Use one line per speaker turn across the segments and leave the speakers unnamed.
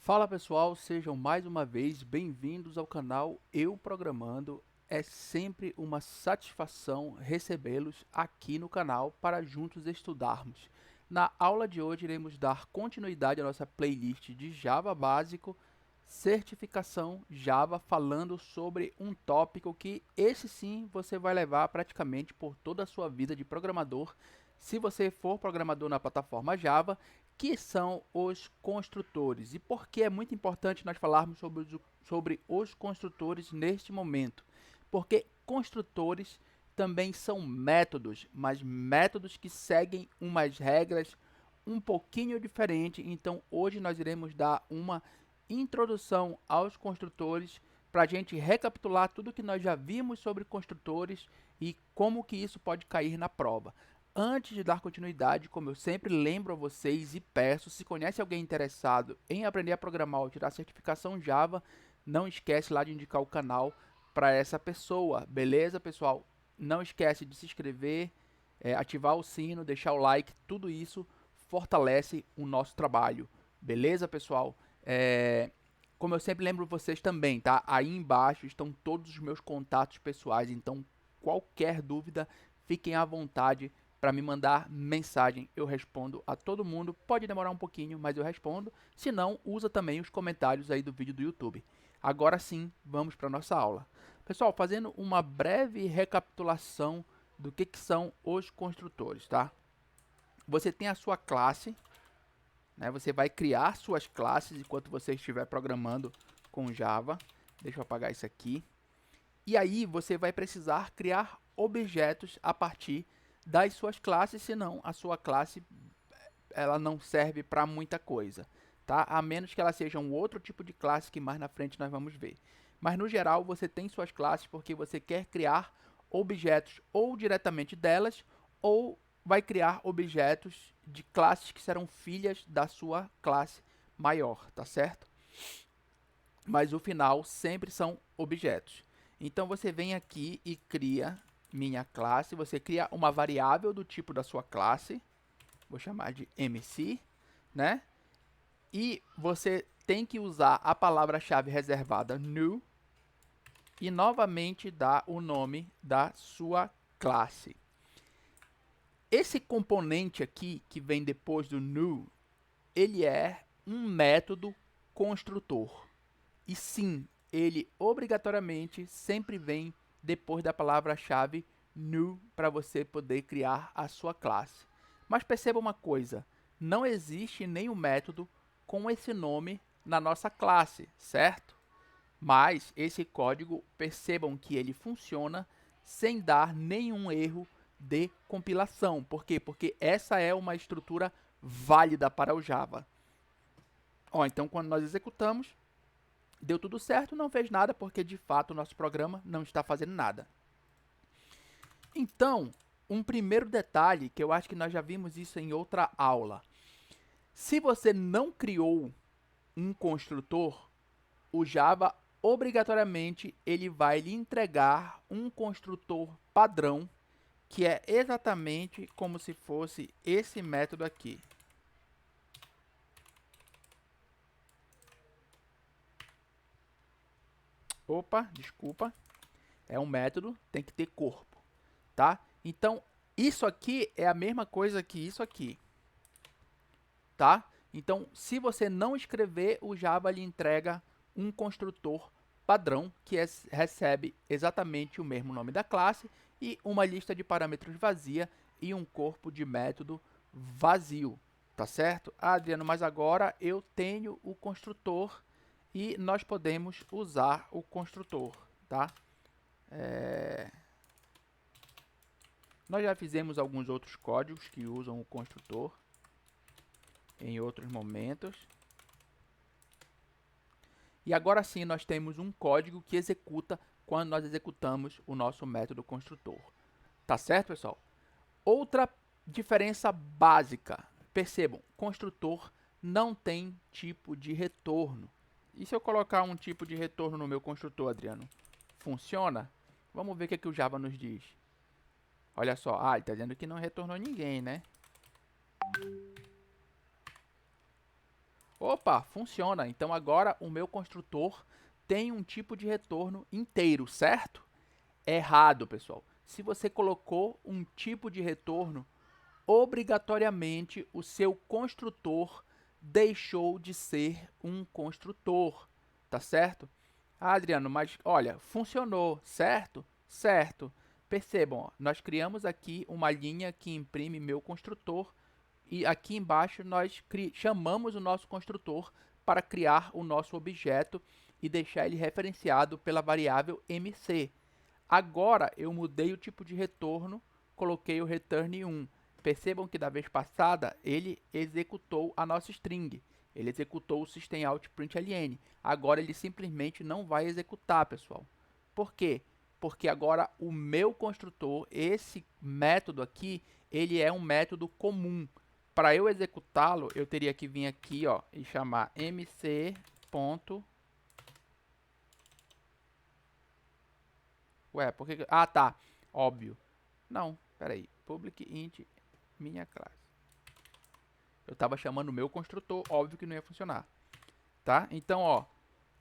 Fala pessoal, sejam mais uma vez bem-vindos ao canal Eu Programando. É sempre uma satisfação recebê-los aqui no canal para juntos estudarmos. Na aula de hoje iremos dar continuidade à nossa playlist de Java básico, certificação Java, falando sobre um tópico que esse sim você vai levar praticamente por toda a sua vida de programador, se você for programador na plataforma Java, que são os construtores e por que é muito importante nós falarmos sobre os construtores neste momento. Porque construtores também são métodos, mas métodos que seguem umas regras um pouquinho diferente. Então hoje nós iremos dar uma introdução aos construtores para a gente recapitular tudo que nós já vimos sobre construtores e como que isso pode cair na prova. Antes de dar continuidade, como eu sempre lembro a vocês e peço, se conhece alguém interessado em aprender a programar ou tirar certificação Java, não esquece lá de indicar o canal para essa pessoa, beleza, pessoal? Não esquece de se inscrever, ativar o sino, deixar o like, tudo isso fortalece o nosso trabalho, beleza, pessoal? Como eu sempre lembro vocês também, tá? Aí embaixo estão todos os meus contatos pessoais, então qualquer dúvida, fiquem à vontade para me mandar mensagem, eu respondo a todo mundo. Pode demorar um pouquinho, mas eu respondo. Se não, usa também os comentários aí do vídeo do YouTube. Agora sim, vamos para nossa aula. Pessoal, fazendo uma breve recapitulação do que são os construtores, tá? Você tem a sua classe, né? Você vai criar suas classes enquanto você estiver programando com Java. Deixa eu apagar isso aqui. E aí você vai precisar criar objetos a partir das suas classes, senão a sua classe ela não serve para muita coisa, tá? A menos que ela seja um outro tipo de classe que mais na frente nós vamos ver. Mas no geral você tem suas classes porque você quer criar objetos ou diretamente delas ou vai criar objetos de classes que serão filhas da sua classe maior, tá certo? Mas o final sempre são objetos. Então você vem aqui e cria minha classe, você cria uma variável do tipo da sua classe, vou chamar de MC, né? E você tem que usar a palavra-chave reservada new e novamente dar o nome da sua classe. Esse componente aqui que vem depois do new, ele é um método construtor. E sim, ele obrigatoriamente sempre vem depois da palavra-chave new para você poder criar a sua classe. Mas perceba uma coisa, não existe nenhum método com esse nome na nossa classe, certo? Mas esse código, percebam que ele funciona sem dar nenhum erro de compilação. Por quê? Porque essa é uma estrutura válida para o Java. Ó, então quando nós executamos, deu tudo certo, não fez nada, porque de fato o nosso programa não está fazendo nada. Então, um primeiro detalhe, que eu acho que nós já vimos isso em outra aula. Se você não criou um construtor, o Java obrigatoriamente ele vai lhe entregar um construtor padrão, que é exatamente como se fosse esse método aqui. Opa, desculpa. É um método, tem que ter corpo, tá? Então, isso aqui é a mesma coisa que isso aqui, tá? Então, se você não escrever, o Java lhe entrega um construtor padrão que recebe exatamente o mesmo nome da classe e uma lista de parâmetros vazia e um corpo de método vazio, tá certo? Ah, Adriano, mas agora eu tenho o construtor e nós podemos usar o construtor, tá? Nós já fizemos alguns outros códigos que usam o construtor em outros momentos. E agora sim nós temos um código que executa quando nós executamos o nosso método construtor. Tá certo, pessoal? Outra diferença básica. Percebam, construtor não tem tipo de retorno. E se eu colocar um tipo de retorno no meu construtor, Adriano? Funciona? Vamos ver o que o Java nos diz. Olha só, ele está dizendo que não retornou ninguém, né? Opa, funciona. Então agora o meu construtor tem um tipo de retorno inteiro, certo? Errado, pessoal. Se você colocou um tipo de retorno, obrigatoriamente o seu construtor deixou de ser um construtor, tá certo? Ah, Adriano, mas olha, funcionou, certo? Certo. Percebam, ó, nós criamos aqui uma linha que imprime meu construtor e aqui embaixo nós chamamos o nosso construtor para criar o nosso objeto e deixar ele referenciado pela variável MC. Agora eu mudei o tipo de retorno, coloquei o return 1. Percebam que da vez passada ele executou a nossa string. Ele executou o systemout.println. Agora ele simplesmente não vai executar, pessoal. Por quê? Porque agora o meu construtor, esse método aqui, ele é um método comum. Para eu executá-lo, eu teria que vir aqui, ó, e chamar mc. Ué, por que... Ah, tá. Óbvio. Não, peraí. Public int minha classe. Eu estava chamando o meu construtor, óbvio que não ia funcionar. Tá? Então, ó,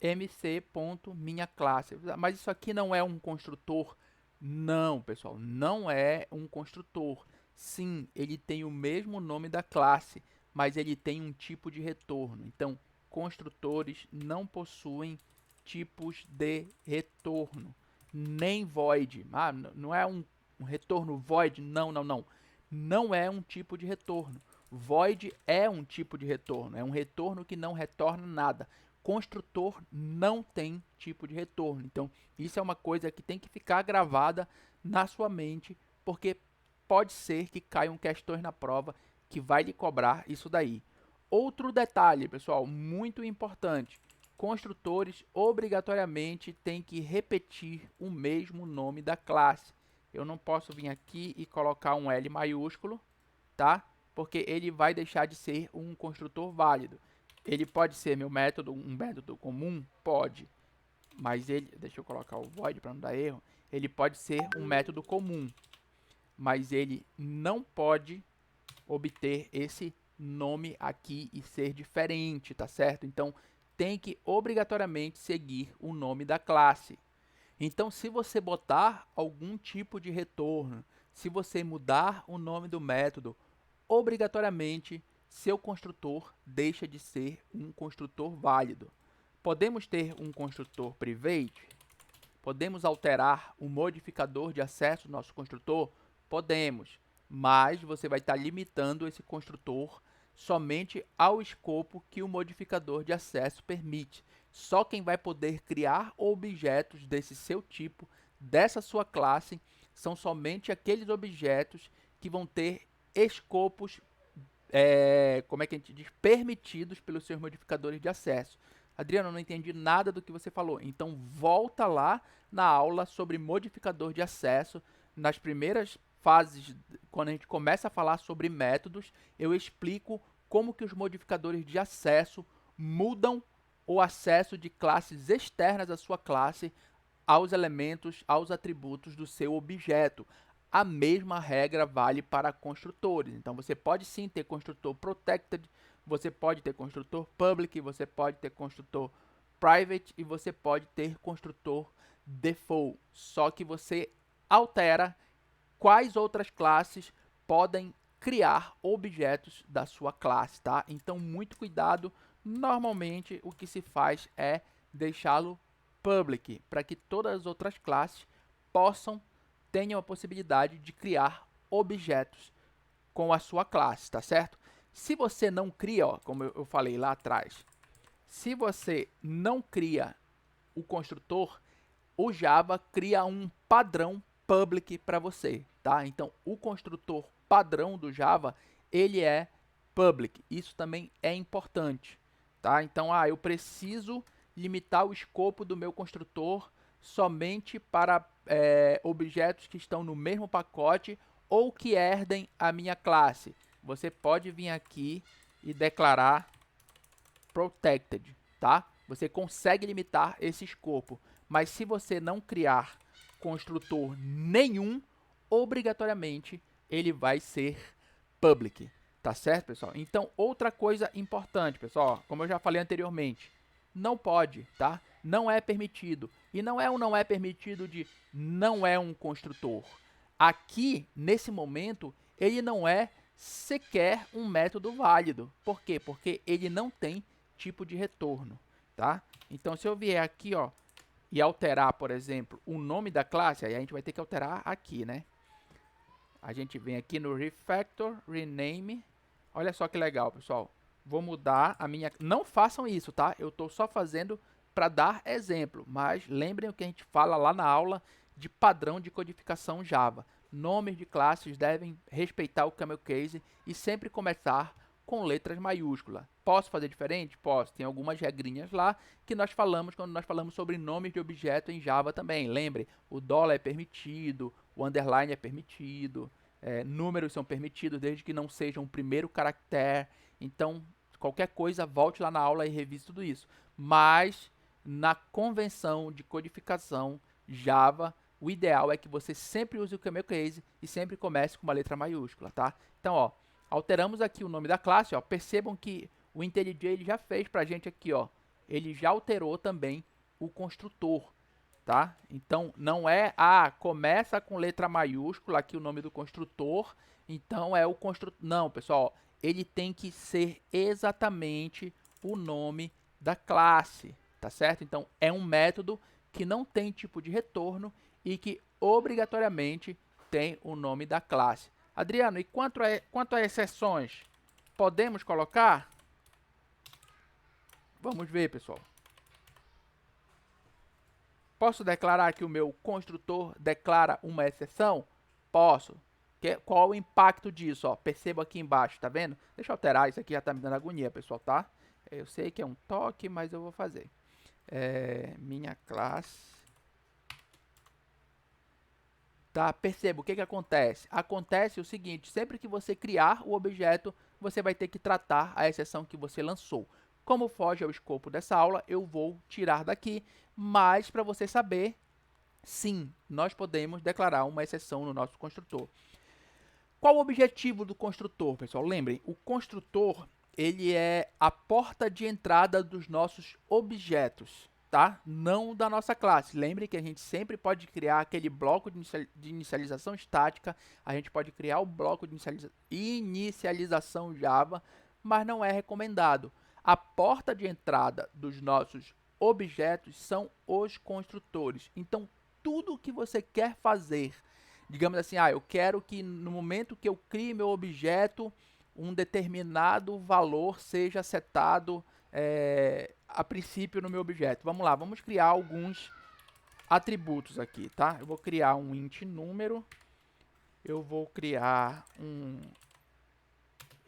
mc.minhaClasse. Mas isso aqui não é um construtor? Não, pessoal, não é um construtor. Sim, ele tem o mesmo nome da classe, mas ele tem um tipo de retorno. Então, construtores não possuem tipos de retorno, nem void. Ah, não é um retorno void? Não, não, não. Não é um tipo de retorno. Void é um tipo de retorno, é um retorno que não retorna nada. Construtor não tem tipo de retorno. Então, isso é uma coisa que tem que ficar gravada na sua mente, porque pode ser que caiam questões na prova que vai lhe cobrar isso daí. Outro detalhe, pessoal, muito importante. Construtores obrigatoriamente têm que repetir o mesmo nome da classe. Eu não posso vir aqui e colocar um L maiúsculo, tá? Porque ele vai deixar de ser um construtor válido. Ele pode ser meu método, um método comum? Pode. Mas ele, deixa eu colocar o void para não dar erro, ele pode ser um método comum, mas ele não pode obter esse nome aqui e ser diferente, tá certo? Então, tem que obrigatoriamente seguir o nome da classe. Então, se você botar algum tipo de retorno, se você mudar o nome do método, obrigatoriamente seu construtor deixa de ser um construtor válido. Podemos ter um construtor private? Podemos alterar o modificador de acesso do nosso construtor? Podemos, mas você vai estar limitando esse construtor somente ao escopo que o modificador de acesso permite. Só quem vai poder criar objetos desse seu tipo, dessa sua classe, são somente aqueles objetos que vão ter escopos, como é que a gente diz, permitidos pelos seus modificadores de acesso. Adriano, eu não entendi nada do que você falou. Então volta lá na aula sobre modificador de acesso. Nas primeiras fases, quando a gente começa a falar sobre métodos, eu explico como que os modificadores de acesso mudam o acesso de classes externas à sua classe aos elementos, aos atributos do seu objeto. A mesma regra vale para construtores. Então você pode sim ter construtor protected, você pode ter construtor public, você pode ter construtor private e você pode ter construtor default. Só que você altera quais outras classes podem criar objetos da sua classe, tá? Então muito cuidado. Normalmente o que se faz é deixá-lo public para que todas as outras classes possam tenham a possibilidade de criar objetos com a sua classe, tá certo? Se você não cria, ó, como eu falei lá atrás, se você não cria o construtor, o Java cria um padrão public para você, tá? Então, o construtor padrão do Java, ele é public. Isso também é importante, tá? Então, eu preciso limitar o escopo do meu construtor somente para objetos que estão no mesmo pacote ou que herdem a minha classe. Você pode vir aqui e declarar protected, tá? Você consegue limitar esse escopo, mas se você não criar construtor nenhum, obrigatoriamente ele vai ser public, tá? Tá certo, pessoal? Então, outra coisa importante, pessoal, como eu já falei anteriormente, não pode, tá? Não é permitido. E não é um não é permitido de não é um construtor. Aqui, nesse momento, ele não é sequer um método válido. Por quê? Porque ele não tem tipo de retorno, tá? Então, se eu vier aqui, ó, e alterar, por exemplo, o nome da classe, aí a gente vai ter que alterar aqui, né? A gente vem aqui no Refactor, Rename. Olha só que legal, pessoal. Vou mudar a minha... Não façam isso, tá? Eu estou só fazendo para dar exemplo. Mas lembrem o que a gente fala lá na aula de padrão de codificação Java. Nomes de classes devem respeitar o camel case e sempre começar com letras maiúsculas. Posso fazer diferente? Posso. Tem algumas regrinhas lá que nós falamos quando nós falamos sobre nomes de objeto em Java também. Lembre, o dólar é permitido, o underline é permitido, números são permitidos desde que não sejam o primeiro caractere. Então, qualquer coisa, volte lá na aula e revise tudo isso. Mas, na convenção de codificação Java, o ideal é que você sempre use o camel case e sempre comece com uma letra maiúscula, tá? Então, ó, alteramos aqui o nome da classe, ó. Percebam que o IntelliJ ele já fez pra gente aqui, ó. Ele já alterou também o construtor, tá? Então, não é, começa com letra maiúscula aqui o nome do construtor, então é o construtor. Não, pessoal, ele tem que ser exatamente o nome da classe, tá certo? Então, é um método que não tem tipo de retorno e que obrigatoriamente tem o nome da classe. Adriano, e quanto a exceções, podemos colocar? Vamos ver, pessoal. Posso declarar que o meu construtor declara uma exceção? Posso. Qual o impacto disso? Ó, perceba aqui embaixo, tá vendo? Deixa eu alterar, isso aqui já tá me dando agonia, pessoal, tá? Eu sei que é um toque, mas eu vou fazer. Minha classe. Tá? Perceba o que acontece. Acontece o seguinte, sempre que você criar o objeto, você vai ter que tratar a exceção que você lançou. Como foge ao escopo dessa aula, eu vou tirar daqui, mas para você saber, sim, nós podemos declarar uma exceção no nosso construtor. Qual o objetivo do construtor, pessoal? Lembrem, o construtor ele é a porta de entrada dos nossos objetos, tá? Não da nossa classe. Lembre que a gente sempre pode criar aquele bloco de inicialização estática, a gente pode criar o bloco de inicialização Java, mas não é recomendado. A porta de entrada dos nossos objetos são os construtores. Então, tudo que você quer fazer, digamos assim, eu quero que no momento que eu crie meu objeto, um determinado valor seja setado a princípio no meu objeto. Vamos lá, vamos criar alguns atributos aqui, tá? Eu vou criar um int número, eu vou criar um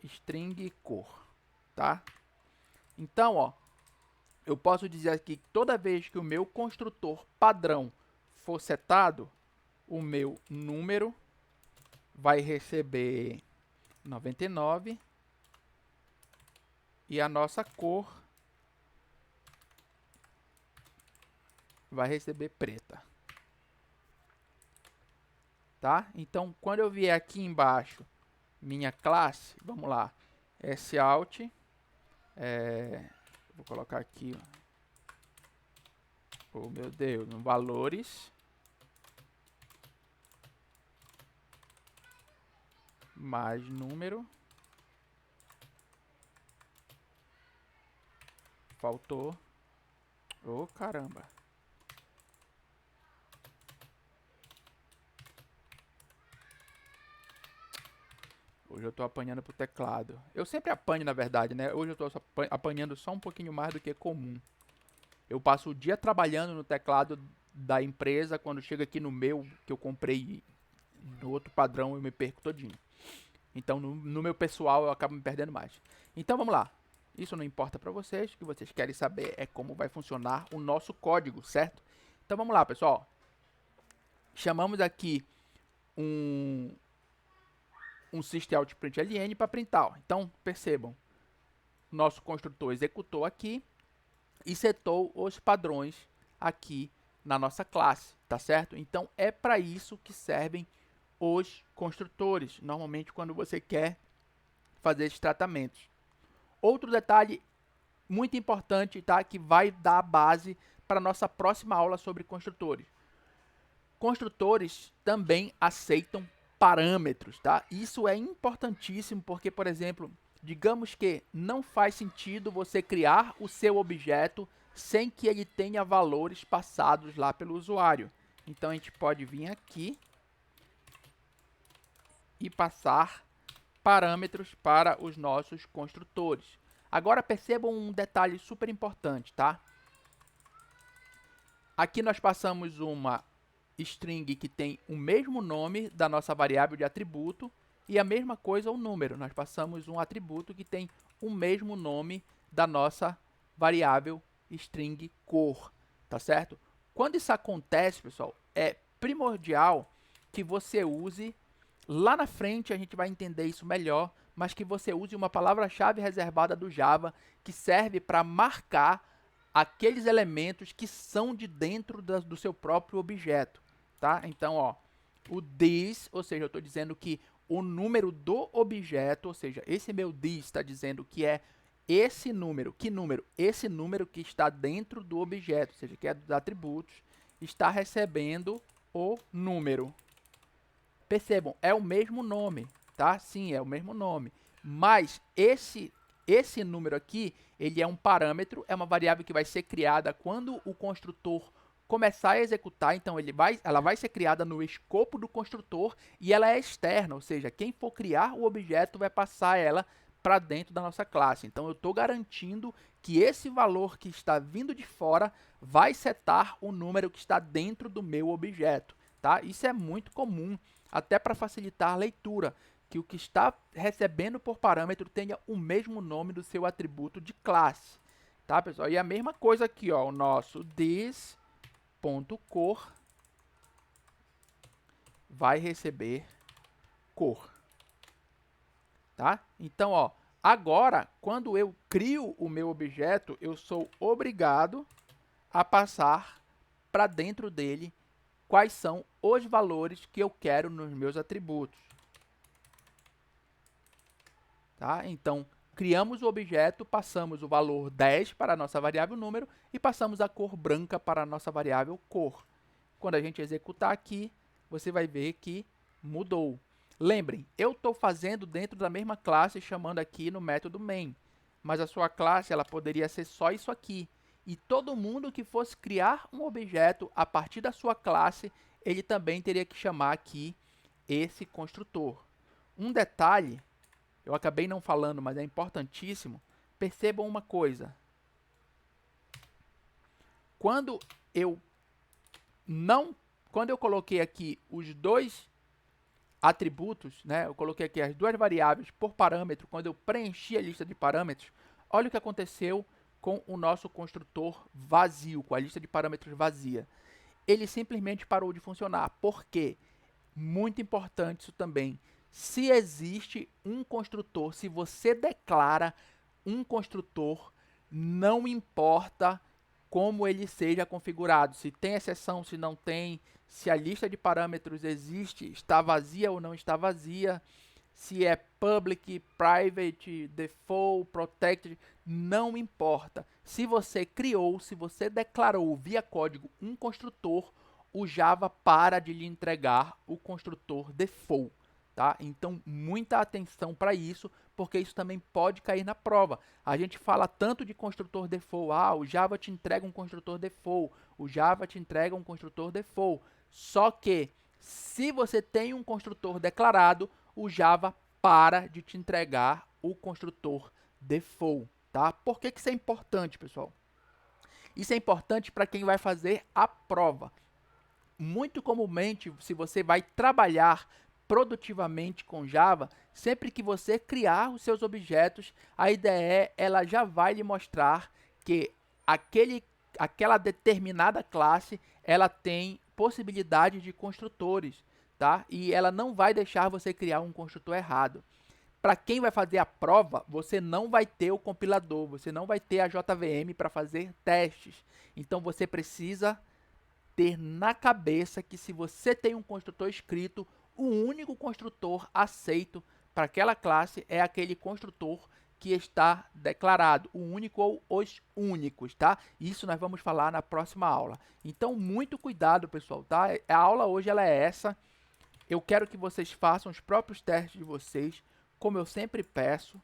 string cor, tá? Então, ó, eu posso dizer aqui que toda vez que o meu construtor padrão for setado, o meu número vai receber 99 e a nossa cor vai receber preta, tá? Então, quando eu vier aqui embaixo, minha classe, vamos lá, sout, vou colocar aqui, oh meu Deus, no valores, mais número, faltou, oh caramba. Hoje eu tô apanhando pro teclado. Eu sempre apanho, na verdade, né? Hoje eu tô apanhando só um pouquinho mais do que comum. Eu passo o dia trabalhando no teclado da empresa, quando chega aqui no meu, que eu comprei no outro padrão, eu me perco todinho. Então, no meu pessoal, eu acabo me perdendo mais. Então, vamos lá. Isso não importa para vocês. O que vocês querem saber é como vai funcionar o nosso código, certo? Então, vamos lá, pessoal. Chamamos aqui um systemout.println para printar. Então, percebam. Nosso construtor executou aqui e setou os padrões aqui na nossa classe, tá certo? Então, é para isso que servem os construtores. Normalmente, quando você quer fazer esses tratamentos. Outro detalhe muito importante, tá? Que vai dar a base para a nossa próxima aula sobre construtores. Construtores também aceitam parâmetros, tá? Isso é importantíssimo porque, por exemplo, digamos que não faz sentido você criar o seu objeto sem que ele tenha valores passados lá pelo usuário. Então, a gente pode vir aqui e passar parâmetros para os nossos construtores. Agora, percebam um detalhe super importante, tá? Aqui nós passamos uma string que tem o mesmo nome da nossa variável de atributo e a mesma coisa o número. Nós passamos um atributo que tem o mesmo nome da nossa variável string cor, tá certo? Quando isso acontece, pessoal, é primordial que você use, lá na frente a gente vai entender isso melhor, mas que você use uma palavra-chave reservada do Java que serve para marcar aqueles elementos que são de dentro do seu próprio objeto, tá? Então, ó, o this, ou seja, eu estou dizendo que o número do objeto, ou seja, esse meu this está dizendo que é esse número. Que número? Esse número que está dentro do objeto, ou seja, que é dos atributos, está recebendo o número. Percebam, é o mesmo nome, tá? Sim, é o mesmo nome. Mas esse número aqui, ele é um parâmetro, é uma variável que vai ser criada quando o construtor começar a executar. Então, ela vai ser criada no escopo do construtor e ela é externa, ou seja, quem for criar o objeto vai passar ela para dentro da nossa classe. Então, eu estou garantindo que esse valor que está vindo de fora vai setar o número que está dentro do meu objeto, tá? Isso é muito comum, até para facilitar a leitura, que o que está recebendo por parâmetro tenha o mesmo nome do seu atributo de classe, tá, pessoal? E a mesma coisa aqui, ó, o nosso this.cor vai receber cor, tá? Então, ó, agora, quando eu crio o meu objeto, eu sou obrigado a passar para dentro dele quais são os valores que eu quero nos meus atributos. Tá? Então, criamos o objeto, passamos o valor 10 para a nossa variável número e passamos a cor branca para a nossa variável cor. Quando a gente executar aqui, você vai ver que mudou. Lembrem, eu estou fazendo dentro da mesma classe, chamando aqui no método main, mas a sua classe ela poderia ser só isso aqui. E todo mundo que fosse criar um objeto a partir da sua classe, ele também teria que chamar aqui esse construtor. Um detalhe, eu acabei não falando, mas é importantíssimo. Percebam uma coisa. Quando eu coloquei aqui os dois atributos, né? Eu coloquei aqui as duas variáveis por parâmetro, quando eu preenchi a lista de parâmetros, olha o que aconteceu com o nosso construtor vazio, com a lista de parâmetros vazia. Ele simplesmente parou de funcionar. Por quê? Muito importante isso também. Se existe um construtor, se você declara um construtor, não importa como ele seja configurado, se tem exceção, se não tem, se a lista de parâmetros existe, está vazia ou não está vazia, se é public, private, default, protected, não importa. Se você criou, se você declarou via código um construtor, o Java para de lhe entregar o construtor default, tá? Então, muita atenção para isso, porque isso também pode cair na prova. A gente fala tanto de construtor default, o Java te entrega um construtor default, o Java te entrega um construtor default. Só que, se você tem um construtor declarado, o Java para de te entregar o construtor default, tá? Por que isso é importante, pessoal? Isso é importante para quem vai fazer a prova. Muito comumente, se você vai trabalhar produtivamente com Java, sempre que você criar os seus objetos, a IDE ela já vai lhe mostrar que aquela determinada classe ela tem possibilidade de construtores, tá? E ela não vai deixar você criar um construtor errado. Para quem vai fazer a prova, você não vai ter o compilador, você não vai ter a JVM para fazer testes. Então você precisa ter na cabeça que se você tem um construtor escrito, o único construtor aceito para aquela classe é aquele construtor que está declarado, o único ou os únicos, tá? Isso nós vamos falar na próxima aula. Então, muito cuidado, pessoal, tá? A aula hoje ela é essa. Eu quero que vocês façam os próprios testes de vocês, como eu sempre peço,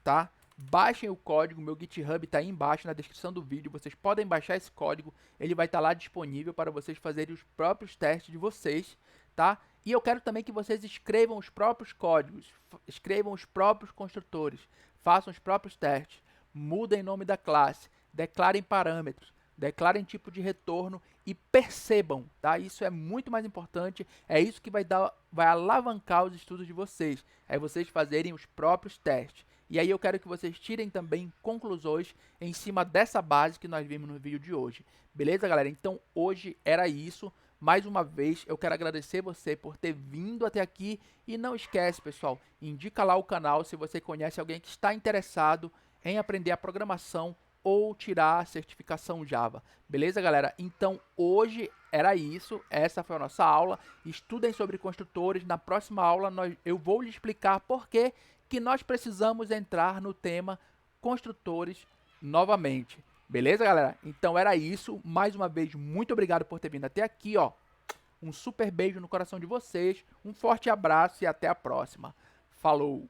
tá? Baixem o código, meu GitHub está aí embaixo na descrição do vídeo, vocês podem baixar esse código, ele vai estar lá disponível para vocês fazerem os próprios testes de vocês, tá? E eu quero também que vocês escrevam os próprios códigos, escrevam os próprios construtores, façam os próprios testes, mudem o nome da classe, declarem parâmetros, declarem tipo de retorno e percebam, tá? Isso é muito mais importante, é isso que vai alavancar os estudos de vocês, é vocês fazerem os próprios testes. E aí eu quero que vocês tirem também conclusões em cima dessa base que nós vimos no vídeo de hoje. Beleza, galera? Então hoje era isso. Mais uma vez eu quero agradecer você por ter vindo até aqui. E não esquece, pessoal, indica lá o canal se você conhece alguém que está interessado em aprender a programação ou tirar a certificação Java. Beleza, galera? Então hoje era isso. Essa foi a nossa aula. Estudem sobre construtores. Na próxima aula eu vou lhe explicar por que nós precisamos entrar no tema construtores novamente. Beleza, galera? Então era isso. Mais uma vez, muito obrigado por ter vindo até aqui, ó. Um super beijo no coração de vocês. Um forte abraço e até a próxima. Falou!